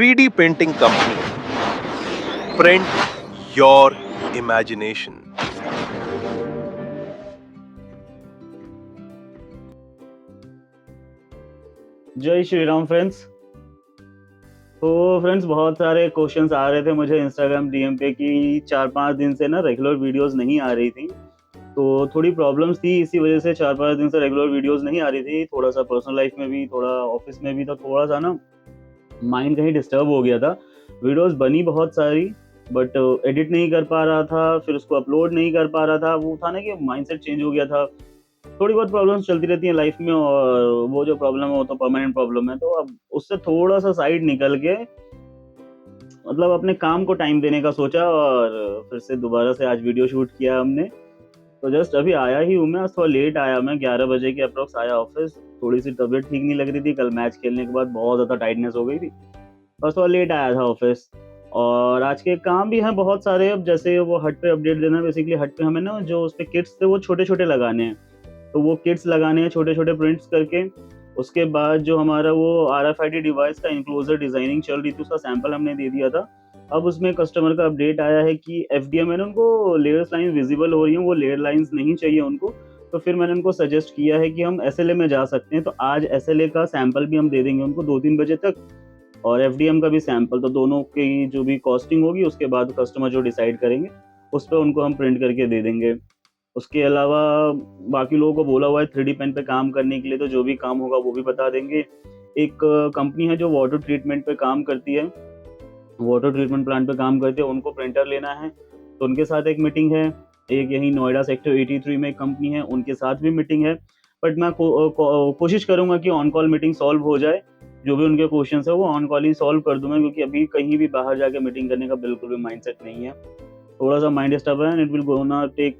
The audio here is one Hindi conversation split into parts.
3D printing company. Print your imagination. जय श्री राम फ्रेंड्स। तो फ्रेंड्स बहुत सारे क्वेश्चंस आ रहे थे मुझे इंस्टाग्राम डीएम पे कि 4-5 दिन से ना रेगुलर वीडियोस नहीं आ रही थी। तो थोड़ी प्रॉब्लम्स थी, इसी वजह से 4-5 दिन से रेगुलर वीडियोस नहीं आ रही थी। थोड़ा सा पर्सनल लाइफ में भी, थोड़ा ऑफिस में भी, तो थोड़ा सा ना माइंड कहीं डिस्टर्ब हो गया था। वीडियोस बनी बहुत सारी, बट एडिट नहीं कर पा रहा था, फिर उसको अपलोड नहीं कर पा रहा था। वो था ना कि माइंडसेट चेंज हो गया था। थोड़ी बहुत प्रॉब्लम्स चलती रहती हैं लाइफ में, और वो जो प्रॉब्लम है वो तो परमानेंट प्रॉब्लम है। तो अब उससे थोड़ा सा साइड निकल के मतलब अपने काम को टाइम देने का सोचा, और फिर से दोबारा से आज वीडियो शूट किया हमने। तो जस्ट अभी आया ही हूँ मैं, आज थोड़ा लेट आया, मैं 11 बजे के अप्रोक्स आया ऑफिस। थोड़ी सी तबीयत ठीक नहीं लग रही थी, कल मैच खेलने के बाद बहुत ज़्यादा टाइटनेस हो गई थी, बस थोड़ा लेट आया था ऑफिस। और आज के काम भी हैं बहुत सारे। अब जैसे वो हट पे अपडेट देना, बेसिकली हट पे हमें ना जो उस पे किट्स थे वो छोटे छोटे लगाने हैं। तो वो किट्स लगाने हैं छोटे छोटे प्रिंट्स करके। उसके बाद जो हमारा वो RFID डिवाइस का इंक्लोजर डिजाइनिंग चल रही थी, उसका सैंपल हमने दे दिया था। अब उसमें कस्टमर का अपडेट आया है कि FDM है ना, उनको लेयर्स लाइन विजिबल हो रही हैं, वो लेयर लाइंस नहीं चाहिए उनको। तो फिर मैंने उनको सजेस्ट किया है कि हम SLA में जा सकते हैं। तो आज SLA का सैंपल भी हम दे देंगे उनको 2-3 बजे तक, और FDM का भी सैंपल। तो दोनों की जो भी कॉस्टिंग होगी उसके बाद कस्टमर जो डिसाइड करेंगे उस पर उनको हम प्रिंट करके दे देंगे। उसके अलावा बाकी लोगों को बोला हुआ है 3D पेन पे काम करने के लिए, तो जो भी काम होगा वो भी बता देंगे। एक कंपनी है जो वाटर ट्रीटमेंट पे काम करती है, वाटर ट्रीटमेंट प्लांट पे काम करते हैं, उनको प्रिंटर लेना है, तो उनके साथ एक मीटिंग है। एक यही नोएडा सेक्टर 83 में एक कंपनी है, उनके साथ भी मीटिंग है। बट मैं कोशिश करूंगा कि ऑन कॉल मीटिंग सॉल्व हो जाए। जो भी उनके क्वेश्चंस है वो ऑन कॉल ही सॉल्व कर दूंगा, क्योंकि अभी कहीं भी बाहर जाके मीटिंग करने का बिल्कुल भी माइंडसेट नहीं है। थोड़ा सा माइंड डिस्टर्ब है, and it will gonna take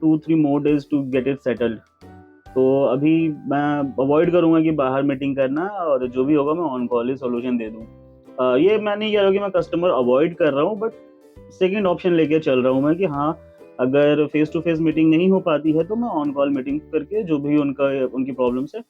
2-3 more days to get it settled. तो अभी मैं अवॉइड करूंगा कि बाहर मीटिंग करना, और जो भी होगा मैं ऑन कॉल ही सोल्यूशन दे दूँ। ये मैं नहीं कह रहा हूँ कि मैं कस्टमर अवॉइड कर रहा हूँ, बट सेकंड ऑप्शन लेके चल रहा हूँ मैं कि हाँ, अगर फेस टू फेस मीटिंग नहीं हो पाती है तो मैं ऑन कॉल मीटिंग करके जो भी उनकी प्रॉब्लम्स है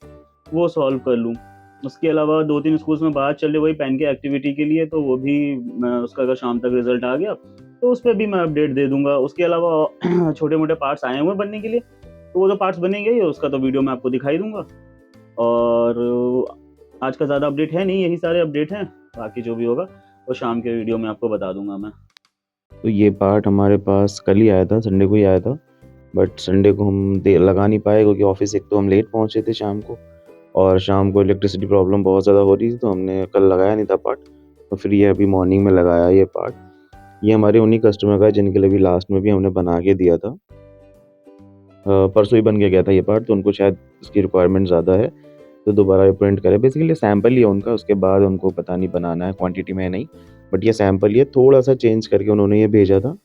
वो सॉल्व कर लूँ। उसके अलावा 2-3 स्कूल्स में बात चल रही वही पेन के एक्टिविटी के लिए, तो वो भी मैं उसका अगर शाम तक रिजल्ट आ गया तो उस पर भी मैं अपडेट दे दूंगा। उसके अलावा छोटे मोटे पार्ट्स आए हुए हैं बनने के लिए, तो वो जो पार्ट्स बनेंगे उसका तो वीडियो मैं आपको दिखाई दूंगा। और आज का ज़्यादा अपडेट है नहीं, यही सारे अपडेट हैं। बाकी जो भी होगा वो शाम के वीडियो में आपको बता दूंगा मैं। तो ये पार्ट हमारे पास कल ही आया था, संडे को ही आया था। बट संडे को हम लगा नहीं पाए क्योंकि ऑफिस एक तो हम लेट पहुंचे थे शाम को, और शाम को इलेक्ट्रिसिटी प्रॉब्लम बहुत ज़्यादा हो रही थी, तो हमने कल लगाया नहीं था पार्ट। तो फिर ये अभी मॉर्निंग में लगाया ये पार्ट। ये हमारे उन्हीं कस्टमर का है जिनके लिए भी लास्ट में भी हमने बना के दिया था। परसों ही बन के गया था ये पार्ट, तो उनको शायद इसकी रिक्वायरमेंट ज़्यादा है तो दोबारा ये प्रिंट करें। बेसिकली सैंपल ही है उनका, उसके बाद उनको पता नहीं बनाना है, क्वांटिटी में नहीं, बट ये सैंपल ये थोड़ा सा चेंज करके उन्होंने ये भेजा था।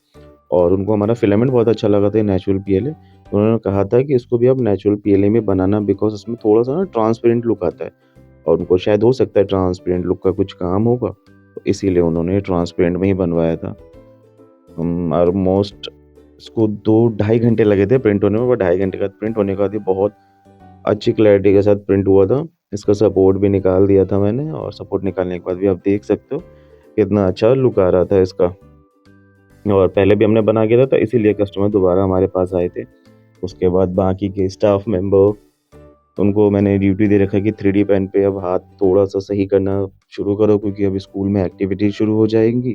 और उनको हमारा फिलामेंट बहुत अच्छा लगा था, नेचुरल PLA। उन्होंने कहा था कि इसको भी आप नेचुरल PLA में बनाना, बिकॉज इसमें थोड़ा सा ना ट्रांसपेरेंट लुक आता है, और उनको शायद हो सकता है ट्रांसपेरेंट लुक का कुछ काम होगा, तो इसीलिए उन्होंने ट्रांसपेरेंट में ही बनवाया था। हम ऑलमोस्ट इसको 2-2.5 घंटे लगे थे प्रिंट होने में, बट 2.5 घंटे का प्रिंट होने के बाद ये बहुत अच्छी क्लैरिटी के साथ प्रिंट हुआ था। इसका सपोर्ट भी निकाल दिया था मैंने, और सपोर्ट निकालने के बाद भी आप देख सकते हो कितना अच्छा लुक आ रहा था इसका। और पहले भी हमने बना के था, तो इसीलिए कस्टमर दोबारा हमारे पास आए थे। उसके बाद बाकी के स्टाफ मेंबर, उनको मैंने ड्यूटी दे रखा है कि 3D पेन पे अब हाथ थोड़ा सा सही करना शुरू करो, क्योंकि अभी स्कूल में एक्टिविटी शुरू हो जाएंगी,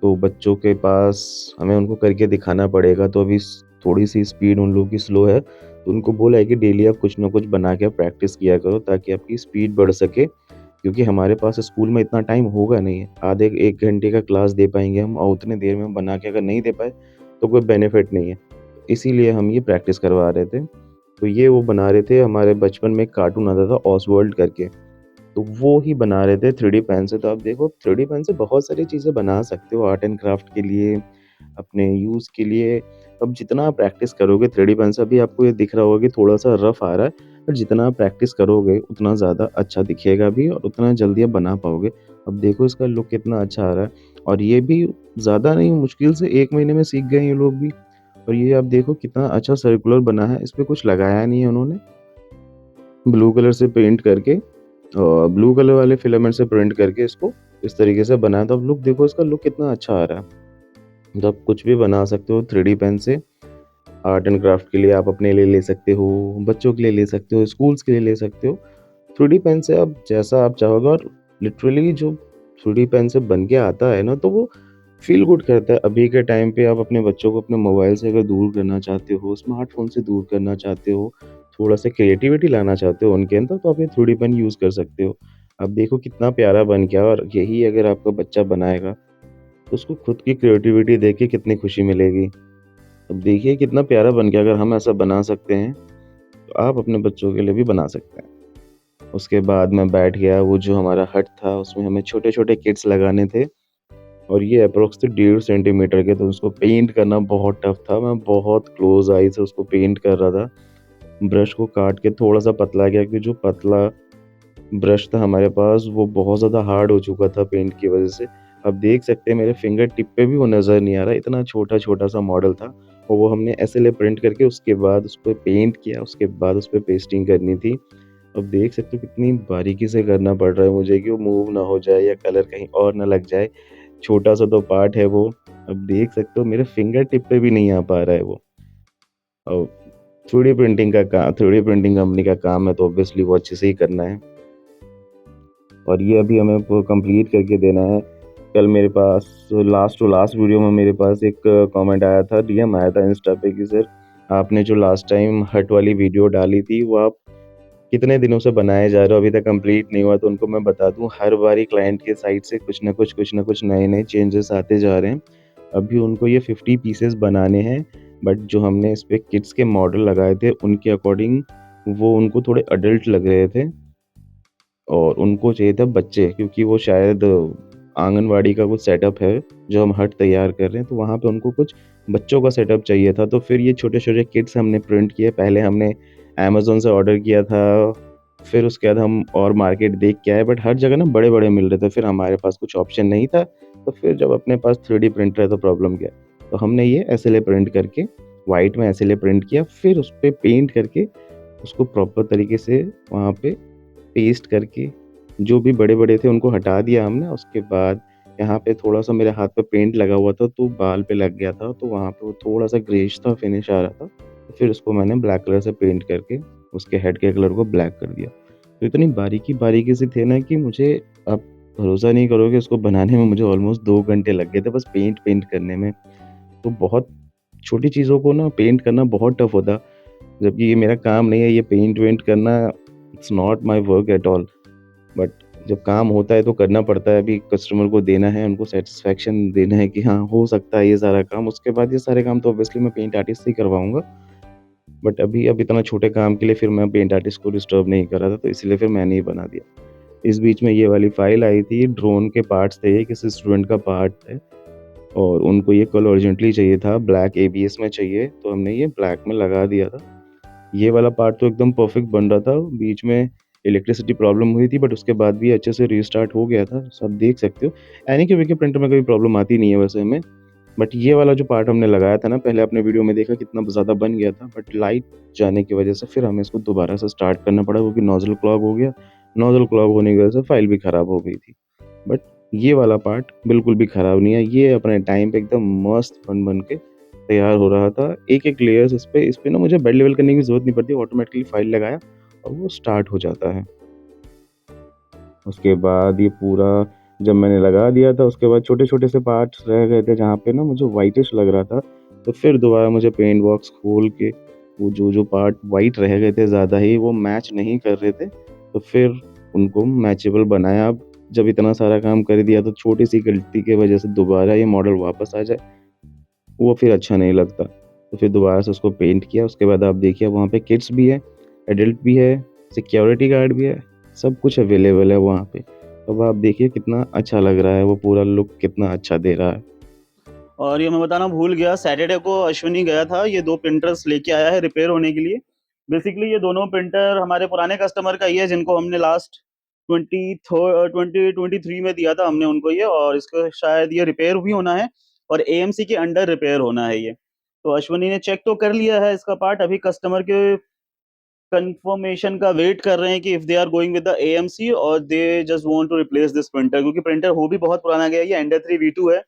तो बच्चों के पास हमें उनको करके दिखाना पड़ेगा। तो अभी थोड़ी सी स्पीड उन लोगों की स्लो है, तो उनको बोला है कि डेली आप कुछ ना कुछ बना के प्रैक्टिस किया करो ताकि आपकी स्पीड बढ़ सके, क्योंकि हमारे पास स्कूल में इतना टाइम होगा नहीं है। आधे 1 घंटे का क्लास दे पाएंगे हम, और उतनी देर में हम बना के अगर नहीं दे पाए तो कोई बेनिफिट नहीं है। इसीलिए हम ये प्रैक्टिस करवा रहे थे। तो ये वो बना रहे थे, हमारे बचपन में एक कार्टून आता था ऑसवर्ल्ड करके, तो वो ही बना रहे थे 3D पेन से। तो आप देखो 3D पेन से बहुत सारी चीज़ें बना सकते हो आर्ट एंड क्राफ्ट के लिए, अपने यूज़ के लिए। अब जितना आप प्रैक्टिस करोगे 3D पेन से, अभी आपको ये दिख रहा होगा कि थोड़ा सा रफ आ रहा है, पर जितना आप प्रैक्टिस करोगे उतना ज़्यादा अच्छा दिखेगा भी, और उतना जल्दी आप बना पाओगे। अब देखो इसका लुक कितना अच्छा आ रहा है, और ये भी ज़्यादा नहीं, मुश्किल से 1 महीने में सीख गए ये लोग भी। और ये आप देखो कितना अच्छा सर्कुलर बना है, इस पे कुछ लगाया नहीं है उन्होंने। ब्लू कलर से पेंट करके, ब्लू कलर वाले फिलामेंट से प्रिंट करके इसको इस तरीके से बनाया, तो अब लुक देखो इसका, लुक कितना अच्छा आ रहा है। तो आप कुछ भी बना सकते हो 3D पेन से। आर्ट एंड क्राफ्ट के लिए आप अपने लिए ले सकते हो, बच्चों के लिए ले सकते हो, स्कूल्स के लिए ले सकते हो। 3D पेन से आप जैसा आप चाहोगे, और लिटरली जो 3D पेन से बन के आता है ना, तो वो फील गुड करता है। अभी के टाइम पे आप अपने बच्चों को अपने मोबाइल से अगर दूर करना चाहते हो, स्मार्टफ़ोन से दूर करना चाहते हो, थोड़ा-सा क्रिएटिविटी लाना चाहते हो उनके अंदर, तो आप ये 3D पेन यूज़ कर सकते हो। अब देखो कितना प्यारा बन गया, और यही अगर आपका बच्चा बनाएगा, तो उसको खुद की क्रिएटिविटी देख के कितनी खुशी मिलेगी। अब देखिए कितना प्यारा बन गया, अगर हम ऐसा बना सकते हैं, तो आप अपने बच्चों के लिए भी बना सकते हैं। उसके बाद मैं बैठ गया, वो जो हमारा हट था उसमें हमें छोटे-छोटे किड्स लगाने थे, और ये अप्रॉक्स थे 1.5 सेंटीमीटर के, तो उसको पेंट करना बहुत टफ था। मैं बहुत क्लोज़ आई से उसको पेंट कर रहा था। ब्रश को काट के थोड़ा-सा पतला किया, क्योंकि जो पतला ब्रश था हमारे पास वो बहुत ज़्यादा हार्ड हो चुका था पेंट की वज़ह से। आप देख सकते हैं मेरे फिंगर टिप पे भी वो नज़र नहीं आ रहा, इतना छोटा-छोटा सा मॉडल था, और वो हमने एसएलए प्रिंट करके उसके बाद उसपे पेंट किया, उसके बाद उसपे पेस्टिंग करनी थी। अब देख सकते हो कितनी बारीकी से करना पड़ रहा है मुझे, कि वो मूव ना हो जाए या कलर कहीं और ना लग जाए। छोटा-सा तो पार्ट है वो। अब देख सकते हो मेरे फिंगर टिप पे भी नहीं आ पा रहा है वो। और 3D प्रिंटिंग कंपनी का काम है, तो ऑब्वियसली वो अच्छे से ही करना है। और ये अभी हमें वो कंप्लीट करके देना है। कल मेरे पास लास्ट टू लास्ट वीडियो में मेरे पास एक कमेंट आया था, डीएम आया था इंस्टा पे, कि सर आपने जो लास्ट टाइम हट वाली वीडियो डाली थी वो आप कितने दिनों से बनाए जा रहे हो, अभी तक कंप्लीट नहीं हुआ। तो उनको मैं बता दूं, हर बारी क्लाइंट के साइड से कुछ ना कुछ नए नए चेंजेस आते जा रहे हैं। अभी उनको ये 50 पीसेस बनाने हैं, बट जो हमने इस पे किड्स के मॉडल लगाए थे उनके अकॉर्डिंग वो उनको थोड़े अडल्ट लग रहे थे, और उनको चाहिए था बच्चे, क्योंकि वो शायद आंगनवाड़ी का कुछ सेटअप है जो हम हट तैयार कर रहे हैं, तो वहाँ पे उनको कुछ बच्चों का सेटअप चाहिए था। तो फिर ये छोटे-छोटे किट्स हमने प्रिंट किए। पहले हमने अमेज़न से ऑर्डर किया था, फिर उसके बाद हम और मार्केट देख के आए, बट हर जगह ना बड़े-बड़े मिल रहे थे। फिर हमारे पास कुछ ऑप्शन नहीं था, तो फिर जब अपने पास 3D प्रिंटर है तो प्रॉब्लम क्या है? तो हमने ये एसएलए प्रिंट करके, व्हाइट में एसएलए प्रिंट किया, फिर उसपे पेंट करके उसको प्रॉपर तरीके से वहाँ पे पेस्ट करके, जो भी बड़े-बड़े थे उनको हटा दिया हमने। उसके बाद यहाँ पे थोड़ा-सा मेरे हाथ पे पेंट लगा हुआ था, तो बाल पे लग गया था, तो वहाँ पे वो थोड़ा-सा ग्रेइश था, फिनिश आ रहा था। तो फिर उसको मैंने ब्लैक कलर से पेंट करके उसके हेड के कलर को ब्लैक कर दिया। तो इतनी बारीकी-बारीकी से थे ना, कि मुझे, आप भरोसा नहीं करोगे, उसको बनाने में मुझे ऑलमोस्ट 2 घंटे लग गए थे, बस पेंट करने में। तो बहुत छोटी चीज़ों को ना पेंट करना बहुत टफ होता, जबकि ये मेरा काम नहीं है, ये पेंट-वेंट करना, it's not my work at all. But जब काम होता है तो करना पड़ता है। अभी कस्टमर को देना है, उनको सैटिस्फैक्शन देना है कि हाँ, हो सकता है ये सारा काम। उसके बाद ये सारे काम तो ऑब्वियसली मैं पेंट आर्टिस्ट से ही करवाऊँगा। बट अभी अब इतना छोटे काम के लिए फिर मैं पेंट आर्टिस्ट को डिस्टर्ब नहीं कर रहा था, तो इसलिए फिर मैंने ही बना दिया। इस बीच में ये वाली फाइल आई थी, ड्रोन के पार्ट्स थे, ये किसी स्टूडेंट का पार्ट है, और उनको ये कल अर्जेंटली चाहिए था, ब्लैक एबीएस में चाहिए, तो हमने ये ब्लैक में लगा दिया था। ये वाला पार्ट तो एकदम परफेक्ट बन रहा था, बीच में इलेक्ट्रिसिटी प्रॉब्लम हुई थी, बट उसके बाद भी अच्छे से रीस्टार्ट हो गया था, सब देख सकते हो। एनी के प्रिंटर में कभी प्रॉब्लम आती नहीं है वैसे हमें। बट ये वाला जो पार्ट हमने लगाया था ना, पहले आपने वीडियो में देखा कितना ज़्यादा बन गया था, बट लाइट जाने की वजह से फिर हमें इसको दोबारा से स्टार्ट करना पड़ा, क्योंकि नोज़ल क्लॉग हो गया। नोज़ल क्लॉग होने की वजह से फाइल भी खराब हो गई थी। बट ये वाला पार्ट बिल्कुल भी खराब नहीं है, ये अपने टाइम पे एकदम मस्त बन के तैयार हो रहा था। एक-एक लेयर्स इस पे ना मुझे बेड लेवल करने की ज़रूरत नहीं पड़ती, ऑटोमेटिकली फाइल लगाया और वो स्टार्ट हो जाता है। उसके बाद ये पूरा जब मैंने लगा दिया था, उसके बाद छोटे-छोटे से पार्ट्स रह गए थे जहाँ पे ना मुझे व्हाइटिश लग रहा था। तो फिर दोबारा मुझे पेंट बॉक्स खोल के वो जो-जो पार्ट व्हाइट रह गए थे ज़्यादा ही, वो मैच नहीं कर रहे थे, तो फिर उनको मैचेबल बनाया। अब जब इतना सारा काम कर दिया, तो छोटी-सी गलती की वजह से दोबारा ये मॉडल वापस आ जाए, वो फिर अच्छा नहीं लगता। तो फिर दोबारा से उसको पेंट किया। उसके बाद आप देखिए वहाँ पे किड्स भी है, एडल्ट भी है, सिक्योरिटी गार्ड भी है, सब कुछ अवेलेबल है वहाँ पे। अब आप देखिए कितना अच्छा लग रहा है, वो पूरा लुक कितना अच्छा दे रहा है। और ये मैं बताना भूल गया, सैटरडे को अश्विनी गया था, ये 2 प्रिंटर्स लेके आया है रिपेयर होने के लिए। बेसिकली ये दोनों प्रिंटर हमारे पुराने कस्टमर का ही है, जिनको हमने लास्ट 2023 में दिया था हमने उनको ये, और इसको शायद ये रिपेयर भी होना है और एएमसी के अंडर रिपेयर होना है ये। तो अश्विनी ने चेक तो कर लिया है इसका पार्ट, अभी कंफर्मेशन का वेट कर रहे हैं कि if they are going with the AMC और they just want to replace this printer, क्योंकि प्रिंटर हो भी बहुत पुराना गया है। ये एंडर 3 V2 है,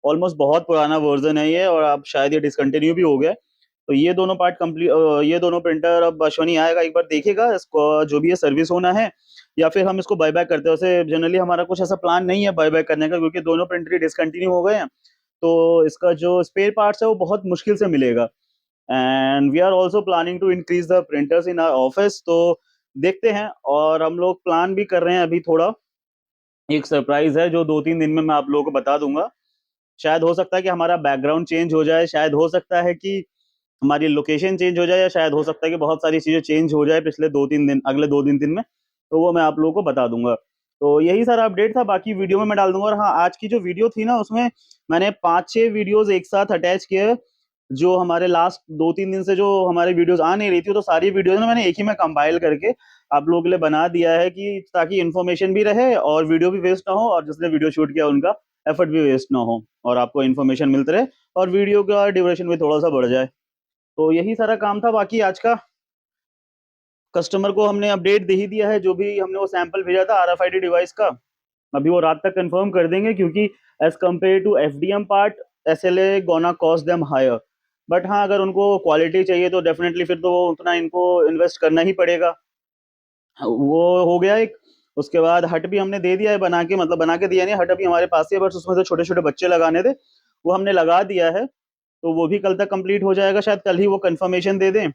ऑलमोस्ट बहुत पुराना वर्जन है ये, और अब शायद ये डिसकंटिन्यू भी हो गया है। तो ये दोनों पार्ट कंप्लीट, ये दोनों प्रिंटर अब अश्वनी आएगा, एक बार देखेगा इसको, जो भी है सर्विस होना है, या फिर हम इसको बाय बैक करते हैं। वैसे जनरली हमारा कुछ ऐसा प्लान नहीं है बाय बैक करने का, क्योंकि दोनों प्रिंटर डिसकंटिन्यू हो गए हैं, तो इसका जो स्पेयर पार्ट्स है वो बहुत मुश्किल से मिलेगा। And we are also planning to increase the printers in our office, तो देखते हैं। और हम लोग प्लान भी कर रहे हैं अभी थोड़ा, एक सरप्राइज है जो 2-3 दिन में मैं आप लोगों को बता दूंगा। शायद हो सकता है कि हमारा बैकग्राउंड चेंज हो जाए, शायद हो सकता है कि हमारी लोकेशन चेंज हो जाए, या शायद हो सकता है कि बहुत सारी चीजें चेंज हो जाए पिछले 2-3 दिन, अगले 2 दिन में, तो वो मैं आप लोगों को बता दूंगा। तो यही सारा अपडेट था, बाकी वीडियो में मैं डाल दूंगा। और हाँ, आज की जो वीडियो थी ना, उसमें मैंने 5-6 वीडियोस एक साथ अटैच किए, जो हमारे लास्ट 2-3 दिन से जो हमारी वीडियोस आ नहीं रही थी, तो सारी वीडियोस ना मैंने एक ही में कंपाइल करके आप लोगों के लिए बना दिया है, कि ताकि इन्फॉर्मेशन भी रहे और वीडियो भी वेस्ट ना हो, और जिसने वीडियो शूट किया उनका एफर्ट भी वेस्ट ना हो, और आपको इन्फॉर्मेशन मिलते रहे, और वीडियो का ड्यूरेशन भी थोड़ा सा बढ़ जाए। तो यही सारा काम था। बाकी आज का कस्टमर को हमने अपडेट दे ही दिया है, जो भी हमने वो सैंपल भेजा था RFID डिवाइस का, अभी वो रात तक कंफर्म कर देंगे, क्योंकि as compare to FDM part, SLA gonna cost them higher. But हाँ, अगर उनको क्वालिटी चाहिए तो डेफिनेटली फिर तो वो उतना इनको इन्वेस्ट करना ही पड़ेगा। वो हो गया एक। उसके बाद हट भी हमने दे दिया है बना के, मतलब बना के दिया नहीं, हट अभी हमारे पास ही है, बस उसमें से छोटे छोटे बच्चे लगाने थे, वो हमने लगा दिया है। तो वो भी कल तक कंप्लीट हो जाएगा, शायद कल ही वो कंफर्मेशन दे दें।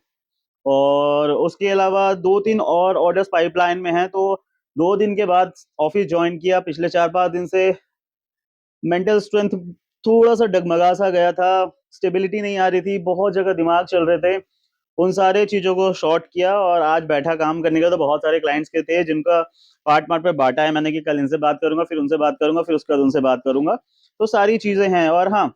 और उसके अलावा 2-3 और ऑर्डर्स पाइपलाइन में हैं, तो 2 दिन के बाद ऑफिस ज्वाइन किया। पिछले 4-5 दिन से मेंटल स्ट्रेंथ थोड़ा सा डगमगा सा गया था, स्टेबिलिटी नहीं आ रही थी, बहुत जगह दिमाग चल रहे थे, उन सारे चीजों को शॉर्ट किया, और आज बैठा काम करने का। तो बहुत सारे क्लाइंट्स के थे जिनका पार्ट पार्ट पे बांटा है मैंने, कि कल इनसे बात करूंगा, फिर उनसे बात करूंगा, फिर उसके बाद उनसे बात करूंगा। तो सारी चीजें हैं। और हाँ,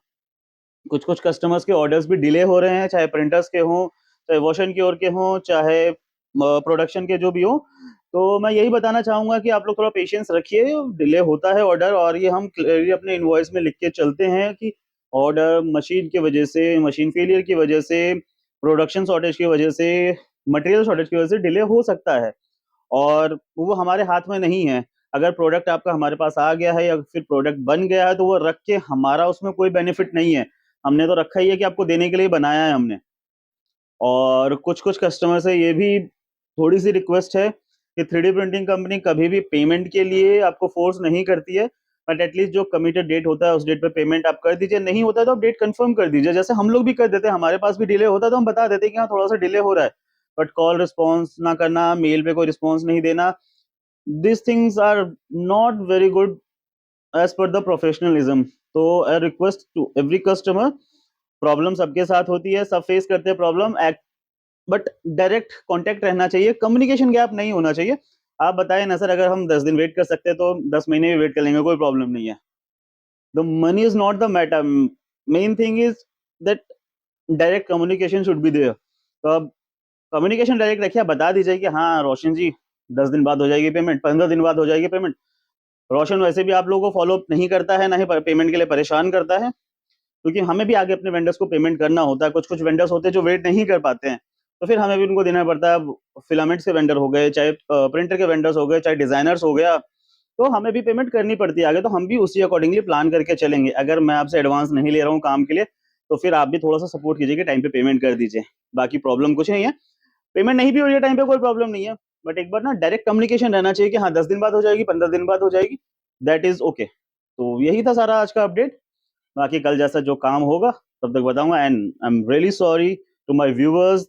कुछ कुछ कस्टमर्स के ऑर्डर्स भी डिले हो रहे हैं, चाहे प्रिंटर्स के हों, चाहे वॉशन की ओर के हों, चाहे प्रोडक्शन के जो भी हो। तो मैं यही बताना चाहूंगा कि आप लोग थोड़ा पेशेंस रखिए, डिले होता है ऑर्डर, और ये हम क्लियरली अपने इनवॉइस में लिख के चलते हैं कि ऑर्डर मशीन की वजह से, मशीन फेलियर की वजह से, प्रोडक्शन शॉर्टेज की वजह से, मटेरियल शॉर्टेज की वजह से डिले हो सकता है, और वो हमारे हाथ में नहीं है। अगर प्रोडक्ट आपका हमारे पास आ गया है, या फिर प्रोडक्ट बन गया है, तो वो रख के हमारा उसमें कोई बेनिफिट नहीं है। हमने तो रखा ही है कि आपको देने के लिए बनाया है हमने। और कुछ-कुछ कस्टमर से ये भी थोड़ी-सी रिक्वेस्ट है कि 3D प्रिंटिंग कंपनी कभी भी पेमेंट के लिए आपको फ़ोर्स नहीं करती है, बट एटलीस्ट जो कमिटेड डेट होता है, उस डेट पे पेमेंट आप कर दीजिए। नहीं होता है तो आप डेट कन्फर्म कर दीजिए। जैसे हम लोग भी कर देते हैं, हमारे पास भी डिले होता है तो हम बता देते हैं कि हाँ, थोड़ा-सा डिले हो रहा है। बट कॉल रिस्पॉन्स ना करना, मेल पे कोई रिस्पॉन्स नहीं देना, these things are not very good as per the professionalism। तो a request to every customer, problem सबके साथ होती है, सब फेस करते हैं प्रॉब्लम, बट डायरेक्ट कांटेक्ट रहना चाहिए, कम्युनिकेशन गैप नहीं होना चाहिए। आप बताएं ना सर, अगर हम 10 दिन वेट कर सकते हैं तो 10 महीने भी वेट कर लेंगे, कोई प्रॉब्लम नहीं है। The money is not the matter, main thing is that direct communication should be there. तो अब कम्युनिकेशन डायरेक्ट रखिए, आप बता दीजिए कि हाँ रोशन जी, 10 दिन बाद हो जाएगी पेमेंट, 15 दिन बाद हो जाएगी पेमेंट। रोशन वैसे भी आप लोगों को फॉलो अप नहीं करता है, ना ही पेमेंट के लिए परेशान करता है, क्योंकि हमें भी आगे अपने वेंडर्स को पेमेंट करना होता है। कुछ-कुछ वेंडर्स होते हैं जो वेट नहीं कर पाते हैं, तो फिर हमें भी उनको देना पड़ता है। अब फिलामेंट्स के वेंडर हो गए, चाहे प्रिंटर के वेंडर्स हो गए, चाहे डिजाइनर्स हो गया, तो हमें भी पेमेंट करनी पड़ती है आगे, तो हम भी उसी अकॉर्डिंगली प्लान करके चलेंगे। अगर मैं आपसे एडवांस नहीं ले रहा हूँ काम के लिए, तो फिर आप भी थोड़ा-सा सपोर्ट कीजिए कि टाइम पे पेमेंट कर दीजिए। बाकी प्रॉब्लम कुछ नहीं है, पेमेंट नहीं भी हो रही है टाइम पे, कोई प्रॉब्लम नहीं है, बट एक बार ना डायरेक्ट कम्युनिकेशन रहना चाहिए कि हाँ 10 दिन बाद हो जाएगी, 15 दिन बाद हो जाएगी, दैट इज़ ओके। तो यही था सारा आज का अपडेट। बाकी कल जैसा जो काम होगा तब तक बताऊंगा। And I am really sorry to my viewers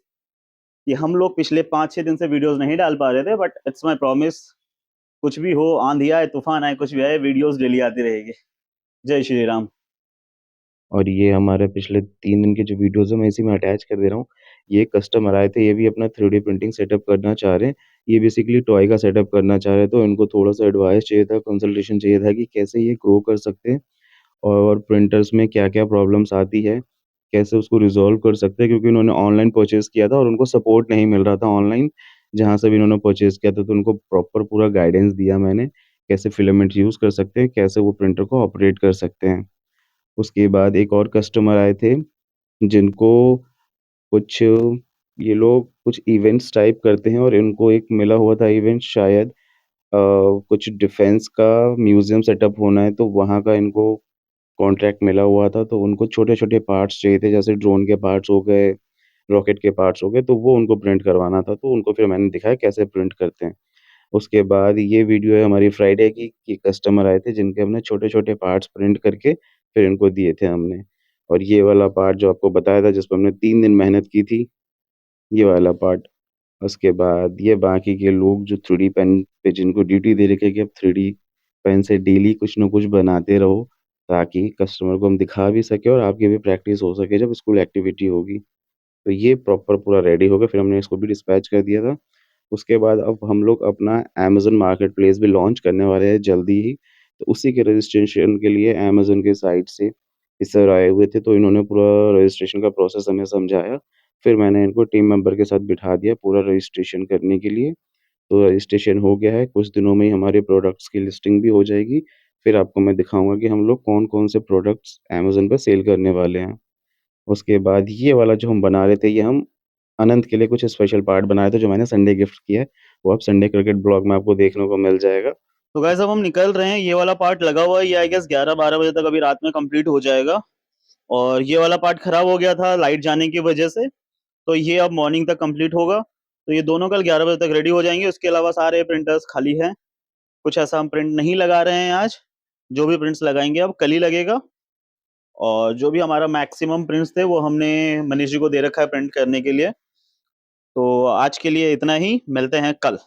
कि हम लोग पिछले 5-6 दिन से वीडियोस नहीं डाल पा रहे थे, बट इट्स माय प्रॉमिस, कुछ भी हो, आंधी आए, तूफान आए, कुछ भी आए, वीडियोस डेली आती रहेगी। जय श्री राम। और ये हमारे पिछले 3 दिन के जो वीडियोज़ हैं, मैं इसी में अटैच कर दे रहा हूँ। ये कस्टमर आए थे, ये भी अपना 3D प्रिंटिंग सेटअप करना चाह रहे हैं। ये बेसिकली टॉय का सेटअप करना चाह रहे हैं, तो इनको थोड़ा-सा एडवाइस चाहिए था, कंसल्टेशन चाहिए था कि कैसे ये ग्रो कर सकते हैं, और प्रिंटर्स में क्या-क्या प्रॉब्लम्स आती है, कैसे उसको रिज़ॉल्व कर सकते हैं, क्योंकि उन्होंने ऑनलाइन परचेज़ किया था और उनको सपोर्ट नहीं मिल रहा था ऑनलाइन, जहाँ से भी उन्होंने परचेज़ किया था। तो उनको प्रॉपर पूरा गाइडेंस दिया मैंने, कैसे फिलामेंट यूज़ कर सकते हैं, कैसे वो प्रिंटर को ऑपरेट कर सकते हैं। उसके बाद एक और कस्टमर आए थे, जिनको कुछ ये लोग कुछ इवेंट्स टाइप करते हैं और इनको एक मिला हुआ था इवेंट शायद कुछ डिफेंस का म्यूज़ियम सेटअप होना है, तो वहाँ का इनको कॉन्ट्रैक्ट मिला हुआ था, तो उनको छोटे-छोटे पार्ट्स चाहिए थे, जैसे ड्रोन के पार्ट्स हो गए, रॉकेट के पार्ट्स हो गए, तो वो उनको प्रिंट करवाना था, तो उनको फिर मैंने दिखाया कैसे प्रिंट करते हैं। उसके बाद ये वीडियो है हमारी फ्राइडे की कि कस्टमर आए थे जिनके हमने छोटे-छोटे पार्ट्स प्रिंट करके फिर इनको दिए थे हमने। और ये वाला पार्ट जो आपको बताया था जिस पे हमने 3 दिन मेहनत की थी, ये वाला पार्ट। उसके बाद ये बाकी के लोग जो 3D पेन पे जिनको ड्यूटी दे रखी है कि अब 3D पेन से डेली कुछ न कुछ बनाते रहो, ताकि कस्टमर को हम दिखा भी सकें और आपकी भी प्रैक्टिस हो सके जब स्कूल एक्टिविटी होगी। तो ये प्रॉपर पूरा रेडी हो गया, फिर हमने इसको भी डिस्पैच कर दिया था। उसके बाद अब हम लोग अपना अमेज़न मार्केटप्लेस भी लॉन्च करने वाले हैं जल्दी ही। तो उसी के रजिस्ट्रेशन के लिए अमेज़न के साइट से ये सर आए हुए थे, तो इन्होंने पूरा रजिस्ट्रेशन का प्रोसेस हमें समझाया। फिर मैंने इनको टीम मेंबर के साथ बिठा दिया पूरा रजिस्ट्रेशन करने के लिए। तो रजिस्ट्रेशन हो गया है, कुछ दिनों में ही हमारे प्रोडक्ट्स की लिस्टिंग भी हो जाएगी। फिर आपको मैं दिखाऊँगा कि हम लोग कौन-कौन से प्रोडक्ट्स अमेज़न पे सेल करने वाले हैं। उसके बाद ये वाला जो हम बना रहे थे, ये हम अनंत के लिए कुछ स्पेशल पार्ट बनाए थे, जो मैंने संडे गिफ्ट किया है। वो अब संडे क्रिकेट ब्लॉग में आपको देखने को मिल जाएगा। तो गाइस अब हम निकल रहे हैं, ये वाला पार्ट लगा हुआ है, ये आई गेस 11-12 बजे तक अभी रात में कंप्लीट हो जाएगा। और ये वाला पार्ट खराब हो गया था लाइट जाने की वजह से, तो ये अब मॉर्निंग तक कंप्लीट होगा। तो ये दोनों कल 11 बजे तक रेडी हो जाएंगे। उसके अलावा सारे प्रिंटर्स खाली हैं, कुछ ऐसा हम प्रिंट नहीं लगा रहे हैं आज। जो भी प्रिंट्स लगाएंगे अब कल ही लगेगा। और जो भी हमारा मैक्सिमम प्रिंट्स थे वो हमने मनीष जी को दे रखा है प्रिंट करने के लिए। तो आज के लिए इतना ही, मिलते हैं कल।